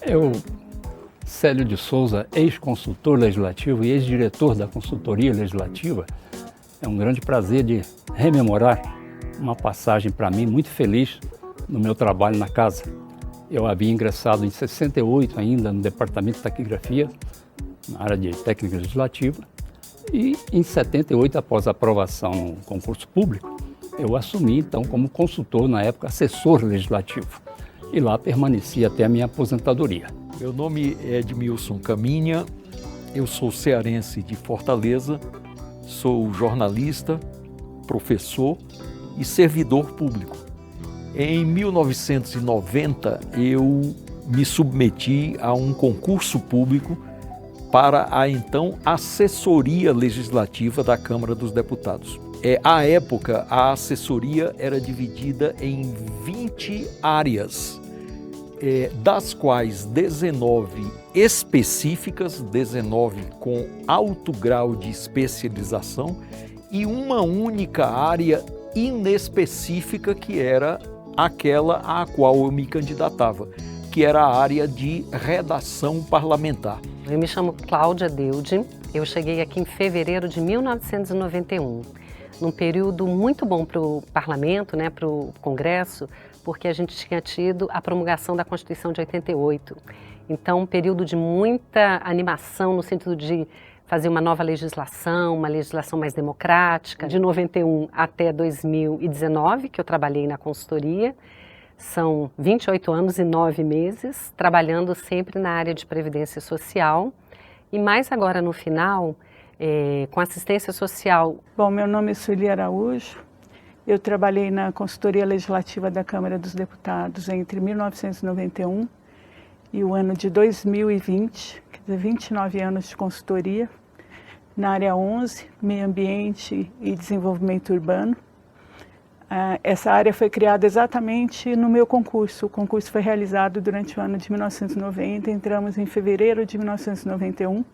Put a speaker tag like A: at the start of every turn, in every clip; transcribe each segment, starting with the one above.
A: Eu, Célio de Souza, ex-consultor legislativo e ex-diretor da consultoria legislativa, é um grande prazer de rememorar uma passagem para mim muito feliz no meu trabalho na casa. Eu havia ingressado em 68 ainda no departamento de taquigrafia, na área de técnica legislativa, e em 78, após a aprovação no concurso público, eu assumi então como consultor, na época, assessor legislativo, e lá permaneci até a minha aposentadoria.
B: Meu nome é Edmilson Caminha, eu sou cearense de Fortaleza, sou jornalista, professor e servidor público. Em 1990, eu me submeti a um concurso público para a então assessoria legislativa da Câmara dos Deputados. À época, a assessoria era dividida em 20 áreas, das quais 19 específicas, 19 com alto grau de especialização e uma única área inespecífica que era aquela à qual eu me candidatava, que era a área de redação parlamentar.
C: Eu me chamo Cláudia Deude, eu cheguei aqui em fevereiro de 1991, num período muito bom para o parlamento, para o Congresso, porque a gente tinha tido a promulgação da Constituição de 88. Então, um período de muita animação no sentido de fazer uma nova legislação, uma legislação mais democrática. De 91 até 2019, que eu trabalhei na consultoria, são 28 anos e 9 meses, trabalhando sempre na área de previdência social. E mais agora no final, com assistência social.
D: Bom, meu nome é Sueli Araújo, eu trabalhei na consultoria legislativa da Câmara dos Deputados entre 1991 e o ano de 2020, quer dizer, 29 anos de consultoria, na área 11, Meio Ambiente e Desenvolvimento Urbano. Essa área foi criada exatamente no meu concurso. O concurso foi realizado durante o ano de 1990, entramos em fevereiro de 1991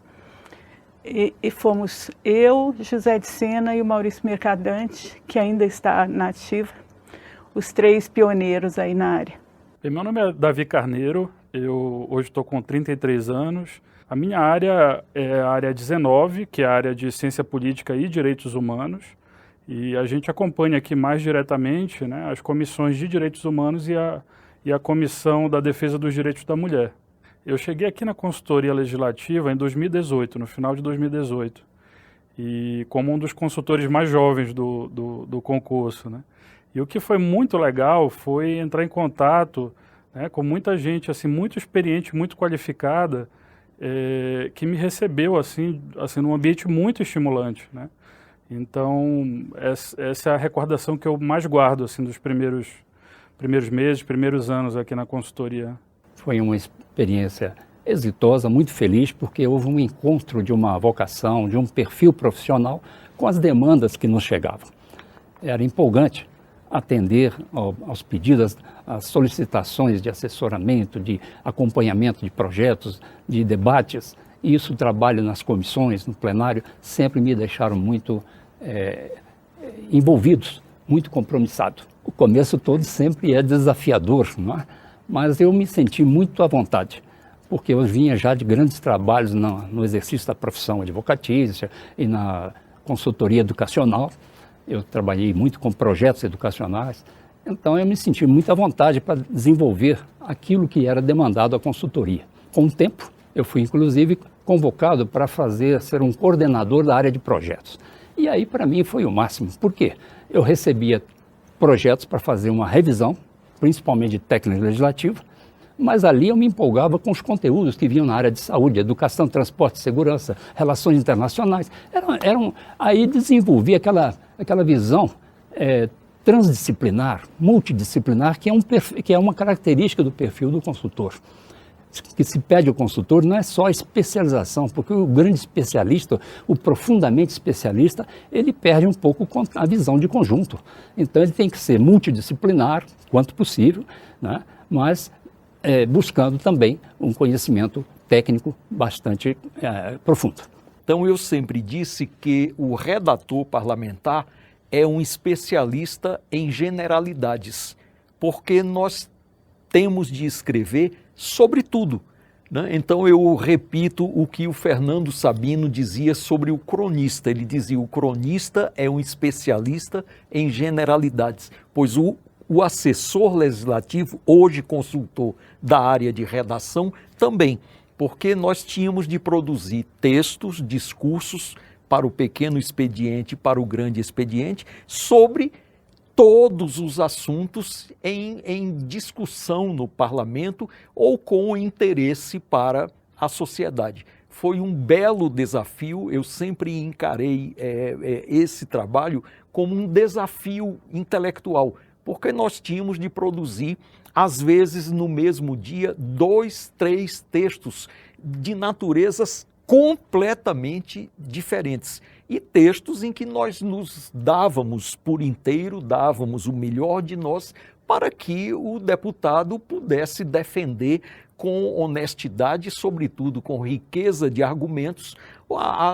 D: e fomos eu, José de Sena e o Maurício Mercadante, que ainda está na ativa, os 3 pioneiros aí na área.
E: Meu nome é Davi Carneiro, eu hoje estou com 33 anos. A minha área é a área 19, que é a área de Ciência Política e Direitos Humanos. E a gente acompanha aqui mais diretamente, as comissões de Direitos Humanos e a Comissão da Defesa dos Direitos da Mulher. Eu cheguei aqui na consultoria legislativa em 2018, no final de 2018, e como um dos consultores mais jovens do concurso. E o que foi muito legal foi entrar em contato com muita gente assim, muito experiente, muito qualificada, que me recebeu assim, num ambiente muito estimulante. Então, essa é a recordação que eu mais guardo assim, dos primeiros meses, primeiros anos aqui na consultoria.
A: Foi uma experiência exitosa, muito feliz, porque houve um encontro de uma vocação, de um perfil profissional com as demandas que nos chegavam. Era empolgante atender aos pedidos, às solicitações de assessoramento, de acompanhamento de projetos, de debates. E isso, o trabalho nas comissões, no plenário, sempre me deixaram muito envolvidos, muito compromissados. O começo todo sempre é desafiador, não é? Mas eu me senti muito à vontade, porque eu vinha já de grandes trabalhos no exercício da profissão advocatícia e na consultoria educacional. Eu trabalhei muito com projetos educacionais, então eu me senti muito à vontade para desenvolver aquilo que era demandado à consultoria. Com o tempo, eu fui inclusive convocado para ser um coordenador da área de projetos. E aí para mim foi o máximo, porque eu recebia projetos para fazer uma revisão, principalmente de técnica legislativa, mas ali eu me empolgava com os conteúdos que vinham na área de saúde, educação, transporte, segurança, relações internacionais. Aí desenvolvi aquela visão transdisciplinar, multidisciplinar, que é uma característica do perfil do consultor. Que se pede ao consultor não é só especialização, porque o grande especialista, o profundamente especialista, ele perde um pouco a visão de conjunto. Então ele tem que ser multidisciplinar, quanto possível, mas buscando também um conhecimento técnico bastante profundo.
B: Então eu sempre disse que o redator parlamentar é um especialista em generalidades, porque nós temos de escrever sobre tudo, né? Então eu repito o que o Fernando Sabino dizia sobre o cronista. Ele dizia: o cronista é um especialista em generalidades, pois o assessor legislativo, hoje consultor da área de redação, também, porque nós tínhamos de produzir textos, discursos para o pequeno expediente, para o grande expediente, sobre todos os assuntos em discussão no parlamento ou com interesse para a sociedade. Foi um belo desafio, eu sempre encarei esse trabalho como um desafio intelectual, porque nós tínhamos de produzir, às vezes no mesmo dia, 2, 3 textos de naturezas completamente diferentes. E textos em que nós nos dávamos por inteiro, dávamos o melhor de nós para que o deputado pudesse defender com honestidade e, sobretudo, com riqueza de argumentos,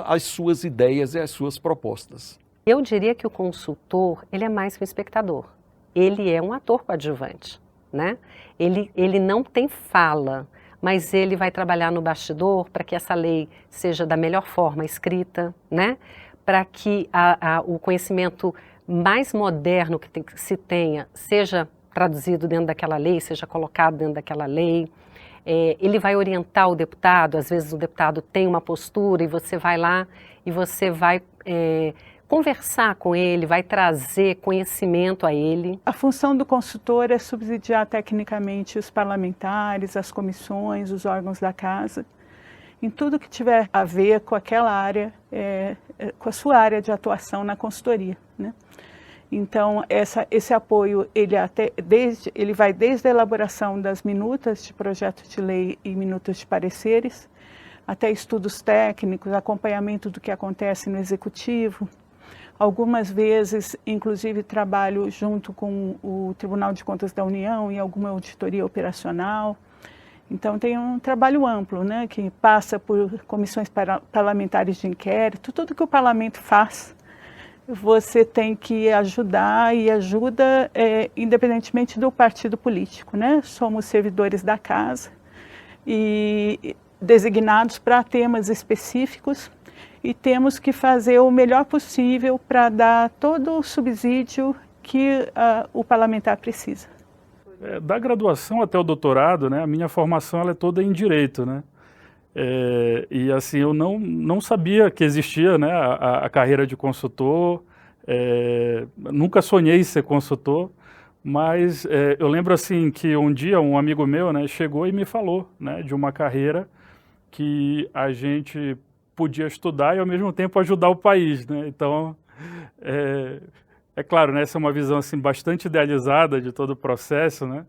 B: as suas ideias e as suas propostas.
C: Eu diria que o consultor, ele é mais que um espectador. Ele é um ator coadjuvante, né? Ele não tem fala, mas ele vai trabalhar no bastidor para que essa lei seja da melhor forma escrita, né? Para que o conhecimento mais moderno que se tenha seja traduzido dentro daquela lei, seja colocado dentro daquela lei. Ele vai orientar o deputado, às vezes o deputado tem uma postura e você vai lá e você vai conversar com ele, vai trazer conhecimento a ele.
D: A função do consultor é subsidiar tecnicamente os parlamentares, as comissões, os órgãos da casa, em tudo que tiver a ver com aquela área, com a sua área de atuação na consultoria, né? Então, esse apoio, ele vai desde a elaboração das minutas de projeto de lei e minutas de pareceres, até estudos técnicos, acompanhamento do que acontece no executivo. Algumas vezes, inclusive, trabalho junto com o Tribunal de Contas da União em alguma auditoria operacional. Então, tem um trabalho amplo, né, que passa por comissões parlamentares de inquérito, tudo que o parlamento faz, você tem que ajudar e ajuda independentemente do partido político, né? Somos servidores da casa e designados para temas específicos e temos que fazer o melhor possível para dar todo o subsídio que o parlamentar precisa.
E: Da graduação até o doutorado, né, a minha formação ela é toda em direito, né? E assim, eu não sabia que existia, né, a carreira de consultor, nunca sonhei em ser consultor, mas eu lembro assim que um dia um amigo meu, né, chegou e me falou, né, de uma carreira que a gente podia estudar e ao mesmo tempo ajudar o país, né? Então, é claro, né, essa é uma visão assim, bastante idealizada de todo o processo, né?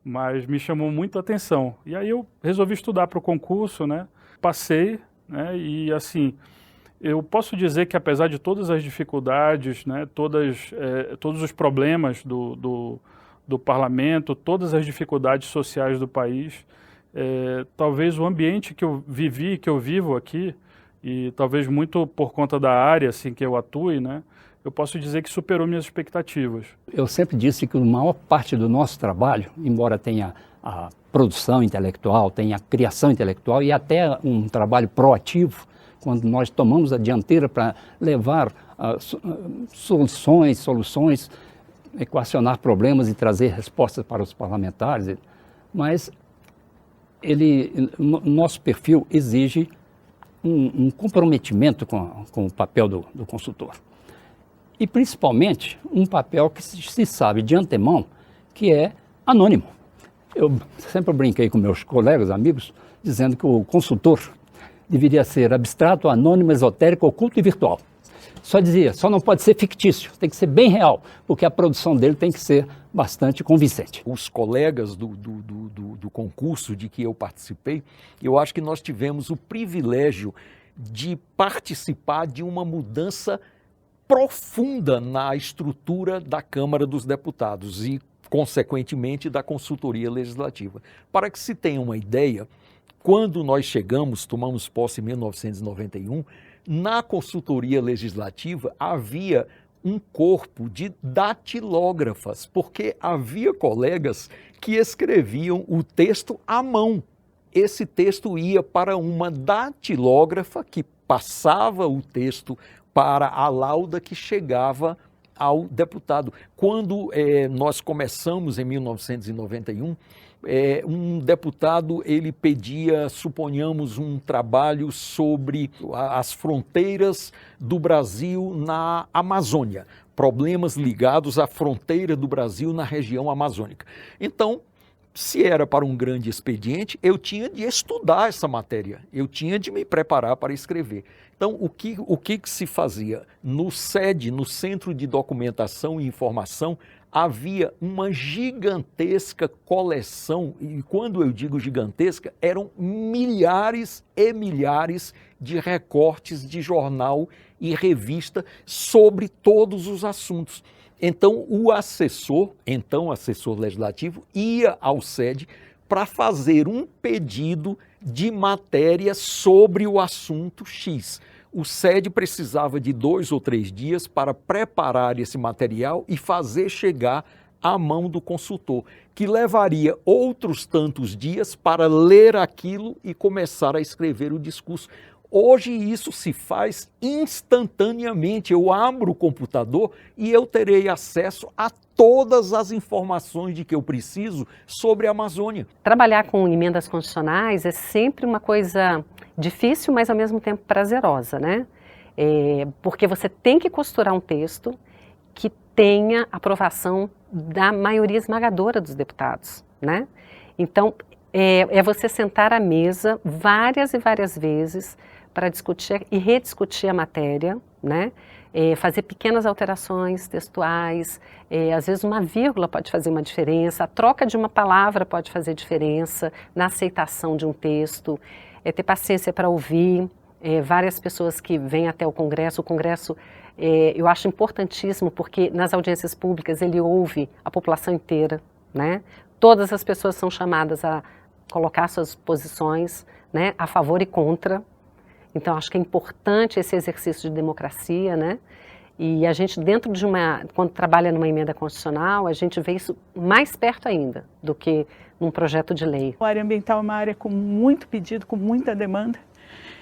E: Mas me chamou muito a atenção. E aí eu resolvi estudar para o concurso, né? Passei, né? E assim, eu posso dizer que apesar de todas as dificuldades, né? Todos os problemas do parlamento, todas as dificuldades sociais do país, talvez o ambiente que eu vivi, que eu vivo aqui, e talvez muito por conta da área assim, que eu atue, né? Eu posso dizer que superou minhas expectativas.
A: Eu sempre disse que a maior parte do nosso trabalho, embora tenha a produção intelectual, tenha a criação intelectual e até um trabalho proativo, quando nós tomamos a dianteira para levar soluções, equacionar problemas e trazer respostas para os parlamentares, mas nosso perfil exige um comprometimento com o papel do consultor. E, principalmente, um papel que se sabe de antemão que é anônimo. Eu sempre brinquei com meus colegas, amigos, dizendo que o consultor deveria ser abstrato, anônimo, esotérico, oculto e virtual. Só não pode ser fictício, tem que ser bem real, porque a produção dele tem que ser bastante convincente.
B: Os colegas do concurso de que eu participei, eu acho que nós tivemos o privilégio de participar de uma mudança profunda na estrutura da Câmara dos Deputados e, consequentemente, da consultoria legislativa. Para que se tenha uma ideia, quando nós tomamos posse em 1991, na consultoria legislativa havia um corpo de datilógrafas, porque havia colegas que escreviam o texto à mão. esse texto ia para uma datilógrafa que passava o texto para a lauda que chegava ao deputado. Quando nós começamos em 1991, um deputado ele pedia, suponhamos, um trabalho sobre as fronteiras do Brasil na Amazônia, problemas ligados à fronteira do Brasil na região amazônica. Então, se era para um grande expediente, eu tinha de estudar essa matéria, eu tinha de me preparar para escrever. Então, o que se fazia? No SED, no Centro de Documentação e Informação, havia uma gigantesca coleção, e quando eu digo gigantesca, eram milhares e milhares de recortes de jornal e revista sobre todos os assuntos. Então, o assessor, assessor legislativo, ia ao SED para fazer um pedido de matéria sobre o assunto X. O SED precisava de 2 ou 3 dias para preparar esse material e fazer chegar à mão do consultor, que levaria outros tantos dias para ler aquilo e começar a escrever o discurso. Hoje isso se faz instantaneamente. Eu abro o computador e eu terei acesso a todas as informações de que eu preciso sobre a Amazônia.
C: Trabalhar com emendas constitucionais é sempre uma coisa difícil, mas ao mesmo tempo prazerosa, né? Porque você tem que costurar um texto que tenha aprovação da maioria esmagadora dos deputados, né? Então, é você sentar à mesa várias e várias vezes para discutir e rediscutir a matéria, né? Fazer pequenas alterações textuais, às vezes uma vírgula pode fazer uma diferença, a troca de uma palavra pode fazer diferença na aceitação de um texto, ter paciência para ouvir várias pessoas que vêm até o Congresso. O Congresso eu acho importantíssimo porque nas audiências públicas ele ouve a população inteira, né? Todas as pessoas são chamadas a colocar suas posições, né, a favor e contra. Então, acho que é importante esse exercício de democracia, né? E a gente, quando trabalha numa emenda constitucional, a gente vê isso mais perto ainda do que num projeto de lei.
D: A área ambiental é uma área com muito pedido, com muita demanda,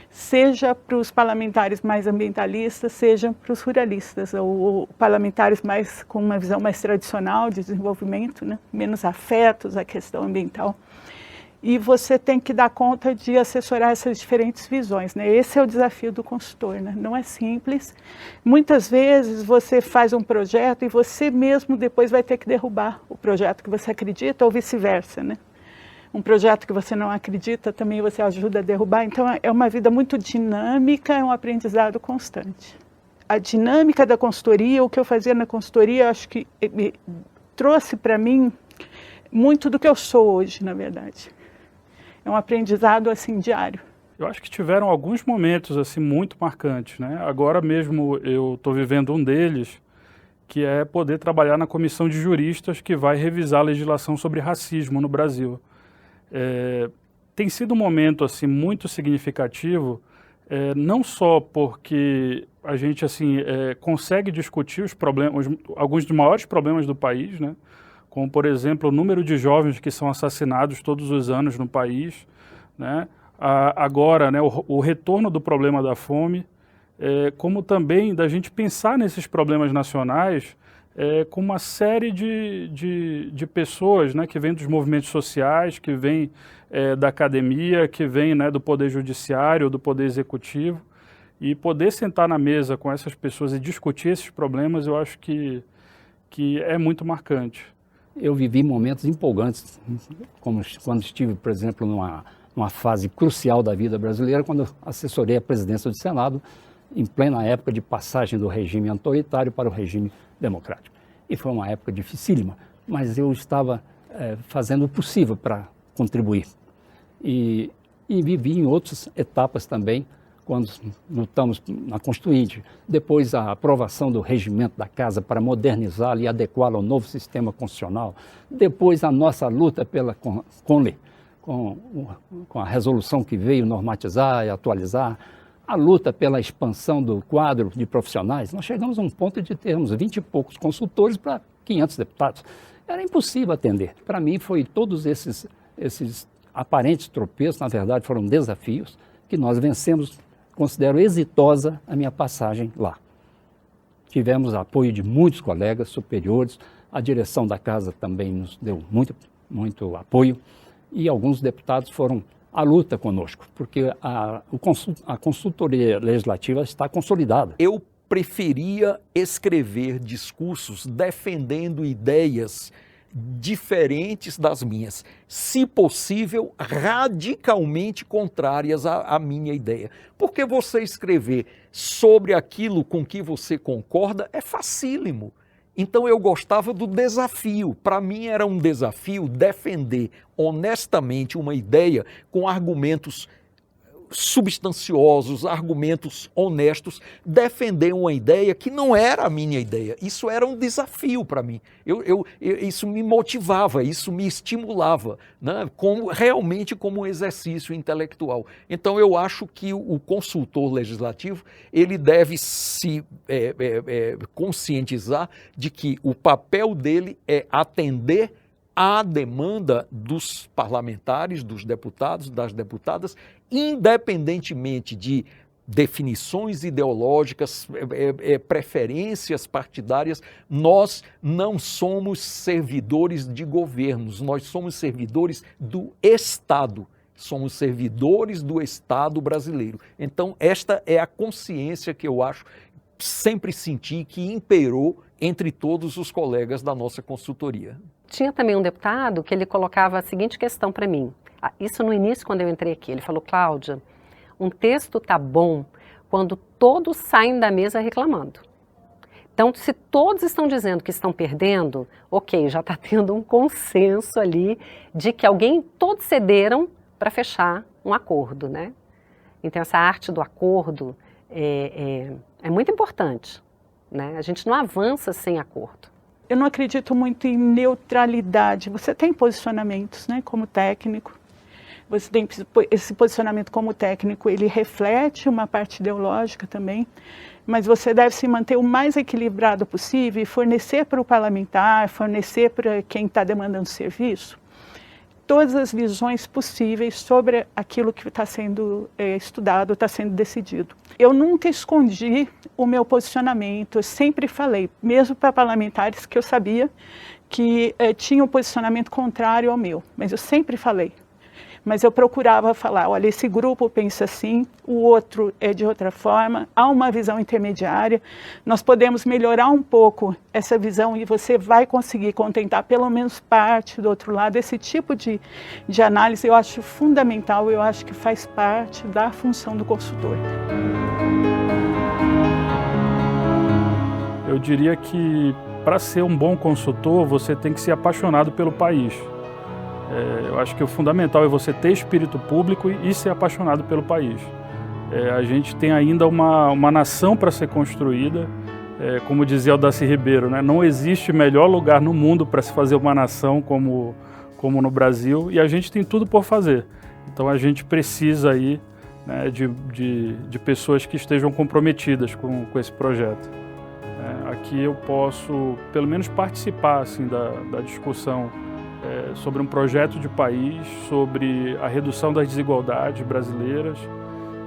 D: seja para os parlamentares mais ambientalistas, seja para os ruralistas, ou parlamentares com uma visão mais tradicional de desenvolvimento, né? Menos afetos à questão ambiental. E você tem que dar conta de assessorar essas diferentes visões, né? Esse é o desafio do consultor, né? Não é simples. Muitas vezes você faz um projeto e você mesmo depois vai ter que derrubar o projeto que você acredita ou vice-versa, né? Um projeto que você não acredita também você ajuda a derrubar. Então é uma vida muito dinâmica, é um aprendizado constante. A dinâmica da consultoria, o que eu fazia na consultoria, acho que trouxe para mim muito do que eu sou hoje, na verdade. É um aprendizado assim diário.
E: Eu acho que tiveram alguns momentos assim muito marcantes, né? Agora mesmo eu estou vivendo um deles, que é poder trabalhar na comissão de juristas que vai revisar a legislação sobre racismo no Brasil. Tem sido um momento assim muito significativo, não só porque a gente assim consegue discutir os problemas, alguns dos maiores problemas do país, né? Como, por exemplo, o número de jovens que são assassinados todos os anos no país, né? Agora, né, o retorno do problema da fome, como também da gente pensar nesses problemas nacionais com uma série de pessoas, né, que vêm dos movimentos sociais, que vêm da academia, que vêm, né, do poder judiciário, do poder executivo, e poder sentar na mesa com essas pessoas e discutir esses problemas, eu acho que é muito marcante.
A: Eu vivi momentos empolgantes, como quando estive, por exemplo, numa fase crucial da vida brasileira, quando eu assessorei a presidência do Senado, em plena época de passagem do regime autoritário para o regime democrático. E foi uma época dificílima, mas eu estava fazendo o possível para contribuir. E vivi em outras etapas também, quando lutamos na Constituinte, depois a aprovação do regimento da Casa para modernizá-lo e adequá-lo ao novo sistema constitucional, depois a nossa luta pela CONLE, com a resolução que veio normatizar e atualizar, a luta pela expansão do quadro de profissionais. Nós chegamos a um ponto de termos 20 e poucos consultores para 500 deputados. Era impossível atender. Para mim, foi todos esses aparentes tropeços, na verdade foram desafios que nós vencemos. Considero exitosa a minha passagem lá. Tivemos apoio de muitos colegas superiores, a direção da casa também nos deu muito apoio e alguns deputados foram à luta conosco, porque a consultoria legislativa está consolidada.
B: Eu preferia escrever discursos defendendo ideias diferentes das minhas, se possível, radicalmente contrárias à minha ideia. Porque você escrever sobre aquilo com que você concorda é facílimo. Então eu gostava do desafio. Para mim era um desafio defender honestamente uma ideia com argumentos substanciosos, argumentos honestos, defender uma ideia que não era a minha ideia. Isso era um desafio para mim. Isso me motivava, isso me estimulava, né? Realmente como um exercício intelectual. Então eu acho que o consultor legislativo ele deve se conscientizar de que o papel dele é atender à demanda dos parlamentares, dos deputados, das deputadas, independentemente de definições ideológicas, preferências partidárias. Nós não somos servidores de governos, nós somos servidores do Estado. Somos servidores do Estado brasileiro. Então, esta é a consciência que eu acho, sempre senti que imperou entre todos os colegas da nossa consultoria.
C: Tinha também um deputado que ele colocava a seguinte questão para mim. Isso no início, quando eu entrei aqui. Ele falou: Cláudia, um texto tá bom quando todos saem da mesa reclamando. Então, se todos estão dizendo que estão perdendo, ok, já está tendo um consenso ali de que todos cederam para fechar um acordo, né? Então, essa arte do acordo é muito importante, né? A gente não avança sem acordo.
D: Eu não acredito muito em neutralidade. Você tem posicionamentos, né, como técnico. Você tem esse posicionamento como técnico, ele reflete uma parte ideológica também, mas você deve se manter o mais equilibrado possível e fornecer para o parlamentar, fornecer para quem está demandando serviço, todas as visões possíveis sobre aquilo que está sendo estudado, está sendo decidido. Eu nunca escondi o meu posicionamento, eu sempre falei, mesmo para parlamentares que eu sabia que tinham um posicionamento contrário ao meu, mas eu sempre falei. Mas eu procurava falar, olha, esse grupo pensa assim, o outro é de outra forma, há uma visão intermediária, nós podemos melhorar um pouco essa visão e você vai conseguir contentar pelo menos parte do outro lado. Esse tipo de análise eu acho fundamental, eu acho que faz parte da função do consultor.
E: Eu diria que para ser um bom consultor, você tem que ser apaixonado pelo país. Eu acho que o fundamental é você ter espírito público e ser apaixonado pelo país. A gente tem ainda uma nação para ser construída, como dizia o Darcy Ribeiro, né? Não existe melhor lugar no mundo para se fazer uma nação como no Brasil, e a gente tem tudo por fazer. Então a gente precisa aí, né, de pessoas que estejam comprometidas com esse projeto. Aqui eu posso, pelo menos, participar assim, da discussão sobre um projeto de país, sobre a redução das desigualdades brasileiras,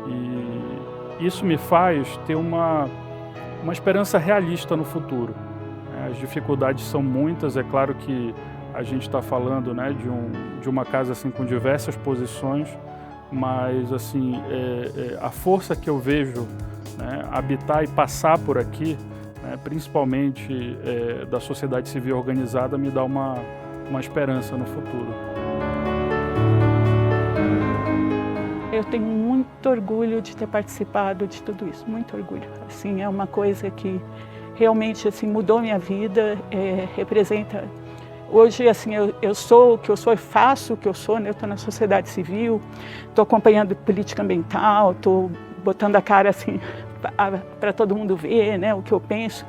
E: e isso me faz ter uma esperança realista no futuro. As dificuldades são muitas, é claro que a gente está falando, né, de uma casa assim, com diversas posições, mas assim, a força que eu vejo, né, habitar e passar por aqui, né, principalmente da sociedade civil organizada, me dá uma esperança no futuro.
D: Eu tenho muito orgulho de ter participado de tudo isso, muito orgulho. Assim, é uma coisa que realmente assim, mudou minha vida, representa... Hoje, assim, eu sou o que eu sou, eu faço o que eu sou, né? Eu estou na sociedade civil, estou acompanhando política ambiental, estou botando a cara assim para todo mundo ver, né, o que eu penso.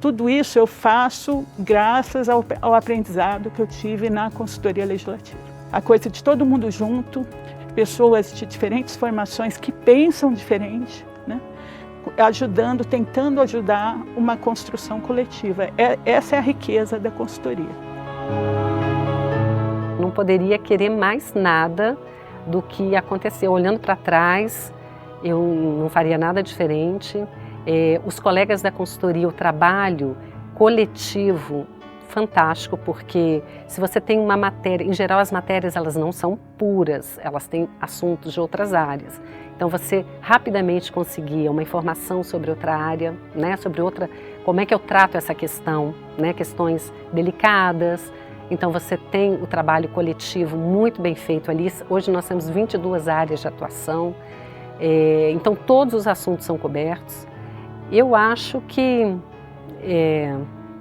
D: Tudo isso eu faço graças ao aprendizado que eu tive na consultoria legislativa. A coisa de todo mundo junto, pessoas de diferentes formações que pensam diferente, né? Ajudando, tentando ajudar uma construção coletiva. Essa é a riqueza da consultoria.
C: Não poderia querer mais nada do que aconteceu. Olhando para trás, eu não faria nada diferente. Os colegas da consultoria, o trabalho coletivo, fantástico, porque se você tem uma matéria, em geral as matérias elas não são puras, elas têm assuntos de outras áreas. Então você rapidamente conseguia uma informação sobre outra área, né, sobre outra, como é que eu trato essa questão, né, questões delicadas. Então você tem o trabalho coletivo muito bem feito ali. Hoje nós temos 22 áreas de atuação, então todos os assuntos são cobertos. Eu acho que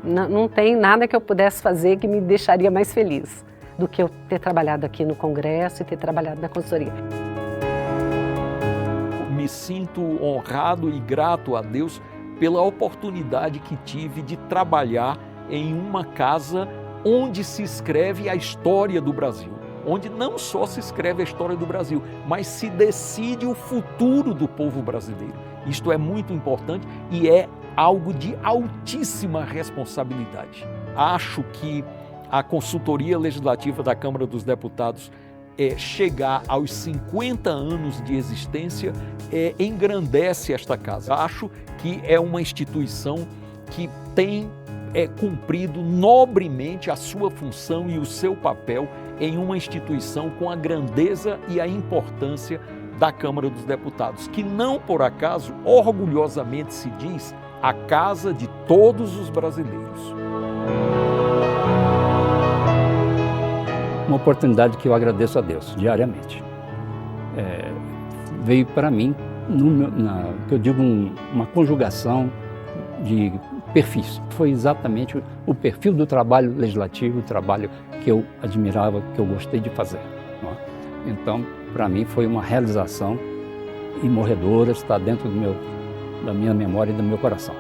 C: não tem nada que eu pudesse fazer que me deixaria mais feliz do que eu ter trabalhado aqui no Congresso e ter trabalhado na consultoria.
B: Me sinto honrado e grato a Deus pela oportunidade que tive de trabalhar em uma casa onde se escreve a história do Brasil, onde não só se escreve a história do Brasil, mas se decide o futuro do povo brasileiro. Isto é muito importante e é algo de altíssima responsabilidade. Acho que a consultoria legislativa da Câmara dos Deputados chegar aos 50 anos de existência engrandece esta casa. Acho que é uma instituição que tem cumprido nobremente a sua função e o seu papel em uma instituição com a grandeza e a importância da Câmara dos Deputados, que não por acaso, orgulhosamente se diz, a casa de todos os brasileiros.
A: Uma oportunidade que eu agradeço a Deus diariamente. Veio para mim, que eu digo, uma conjugação de perfis. Foi exatamente o perfil do trabalho legislativo, o trabalho que eu admirava, que eu gostei de fazer. Não é? Então, para mim, foi uma realização imorredora, está dentro da minha memória e do meu coração.